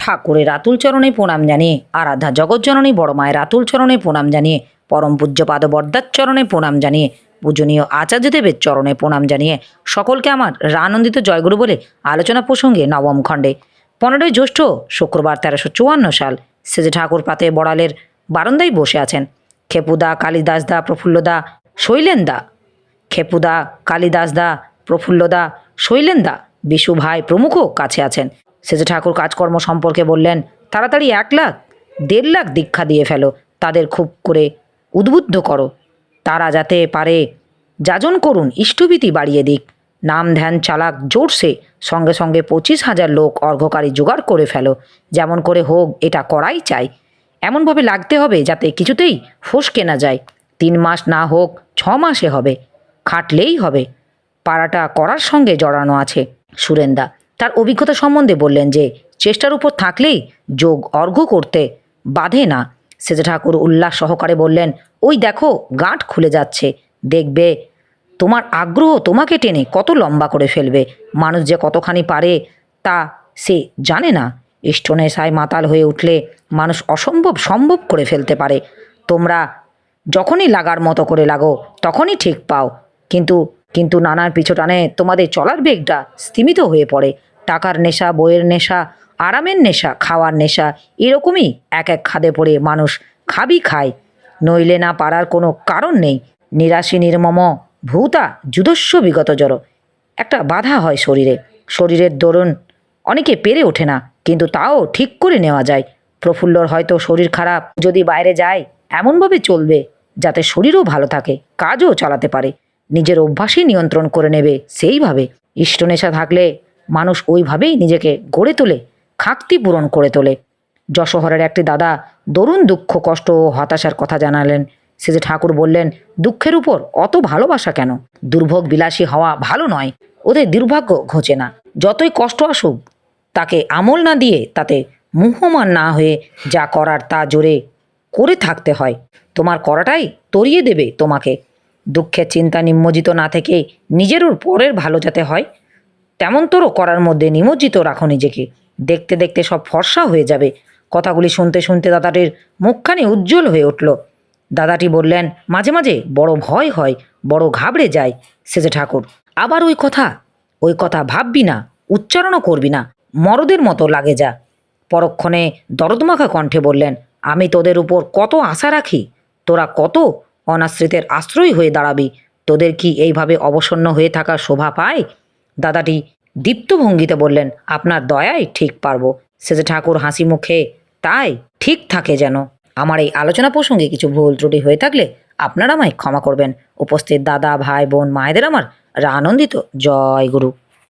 ঠাকুরের আতুল চরণে প্রণাম জানিয়ে, আরাধ্যা জগৎজননী বড় মায়ের আতুল চরণে প্রণাম জানিয়ে, পরম পূজ্যপাদ বরদার চরণে প্রণাম জানিয়ে, পূজনীয় আচার্যদেবের চরণে প্রণাম জানিয়ে সকলকে আমার রানন্দিত জয়গুরু বলে আলোচনা প্রসঙ্গে নবম খণ্ডে 15ই জ্যৈষ্ঠ শুক্রবার 1354 সাল সেজে ঠাকুর পাতে বড়ালের বারান্দায় বসে আছেন। খেপুদা, কালিদাসদা, প্রফুল্লদা, শৈলেনদা, খেপুদা, কালিদাসদা, প্রফুল্লদা, শৈলেনদা, বিশু ভাই প্রমুখও কাছে আছেন। সেজে ঠাকুর কাজকর্ম সম্পর্কে বললেন, তাড়াতাড়ি 1 লাখ 1.5 লাখ দীক্ষা দিয়ে ফেলো, তাদের খুব করে উদ্বুদ্ধ করো, তারা যাতে পারে যাজন করুন, ইষ্টভীতি বাড়িয়ে দিক, নাম ধ্যান চালাক জোরসে, সঙ্গে সঙ্গে 25,000 লোক অর্ঘকারী জোগাড় করে ফেলো, যেমন করে হোক এটা করাই চাই, এমনভাবে লাগতে হবে যাতে কিছুতেই ফসকে না যায়, 3 মাস না হোক 6 মাসে হবে, খাটলেই হবে, পাড়াটা করার সঙ্গে জড়ানো আছে। সুরেন্দা তার অভিজ্ঞতা সম্বন্ধে বললেন যে চেষ্টার উপর থাকলেই যোগ অর্ঘ্য করতে বাধে না। সেজে ঠাকুর উল্লাস সহকারে বললেন, ওই দেখো গাঁট খুলে যাচ্ছে, দেখবে তোমার আগ্রহ তোমাকে টেনে কত লম্বা করে ফেলবে, মানুষ যে কতখানি পারে তা সে জানে না, ইষ্টনেশায় মাতাল হয়ে উঠলে মানুষ অসম্ভব সম্ভব করে ফেলতে পারে, তোমরা যখনই লাগার মতো করে লাগো তখনই ঠিক পাও, কিন্তু কিন্তু নানার পিছটানে তোমাদের চলার বেগটা স্তিমিত হয়ে পড়ে, টাকার নেশা, বইয়ের নেশা, আরামের নেশা, খাওয়ার নেশা, এরকমই এক এক খাদে পড়ে মানুষ খাবি খায়, নইলে না পারার কোনো কারণ নেই, নিরাশী নির্মম ভূতা যুধস্ব বিগত জড়, একটা বাধা হয় শরীরে, শরীরের দরুন অনেকে পেরে ওঠে না, কিন্তু তাও ঠিক করে নেওয়া যায়। প্রফুল্লর হয়তো শরীর খারাপ, যদি বাইরে যায় এমনভাবে চলবে যাতে শরীরও ভালো থাকে, কাজও চালাতে পারে, নিজের অভ্যাসই নিয়ন্ত্রণ করে নেবে সেইভাবে, ইষ্টনেশা থাকলে মানুষ ওইভাবেই নিজেকে গড়ে তোলে, খাকতি পূরণ করে তোলে। যশোহরের একটি দাদা দরুণ দুঃখ, কষ্ট ও হতাশার কথা জানালেন। সেজে ঠাকুর বললেন, দুঃখের উপর অত ভালোবাসা কেন? দুর্ভোগ বিলাসী হওয়া ভালো নয়, ওদের দুর্ভাগ্য ঘোচে না, যতই কষ্ট আসুক তাকে আমল না দিয়ে, তাতে মুহ্যমান না হয়ে যা করার তা জোরে করে থাকতে হয়, তোমার করাটাই তরিয়ে দেবে তোমাকে, দুঃখের চিন্তা নিমজ্জিত না থেকে নিজের ওর পরের ভালো যাতে হয় তেমন তোরও করার মধ্যে নিমজ্জিত রাখো নিজেকে, দেখতে দেখতে সব ফর্সা হয়ে যাবে। কথাগুলি শুনতে শুনতে দাদাটির মুখখানি উজ্জ্বল হয়ে উঠল। দাদাটি বললেন, মাঝে মাঝে বড় ভয় হয়, বড় ঘাবড়ে যায় সেজে ঠাকুর, আবার ওই কথা ভাববি না, উচ্চারণও করবি না, মরদের মতো লাগে যা। পরক্ষণে দরদমাখা কণ্ঠে বললেন, আমি তোদের উপর কত আশা রাখি, তোরা কত অনাশ্রিতের আশ্রয় হয়ে দাঁড়াবি, তোদের কি এইভাবে অবসন্ন হয়ে থাকা শোভা পায়? দাদাটি দীপ্ত ভঙ্গিতে বললেন, আপনার দয়ায় ঠিক পারবো। সেজে ঠাকুর হাসি মুখে, তাই ঠিক থাকে যেন। আমার এই আলোচনা প্রসঙ্গে কিছু ভুল ত্রুটি হয়ে থাকলে আপনারা আমায় ক্ষমা করবেন। উপস্থিত দাদা, ভাই, বোন, মায়েদের আমার আনন্দিত জয় গুরু।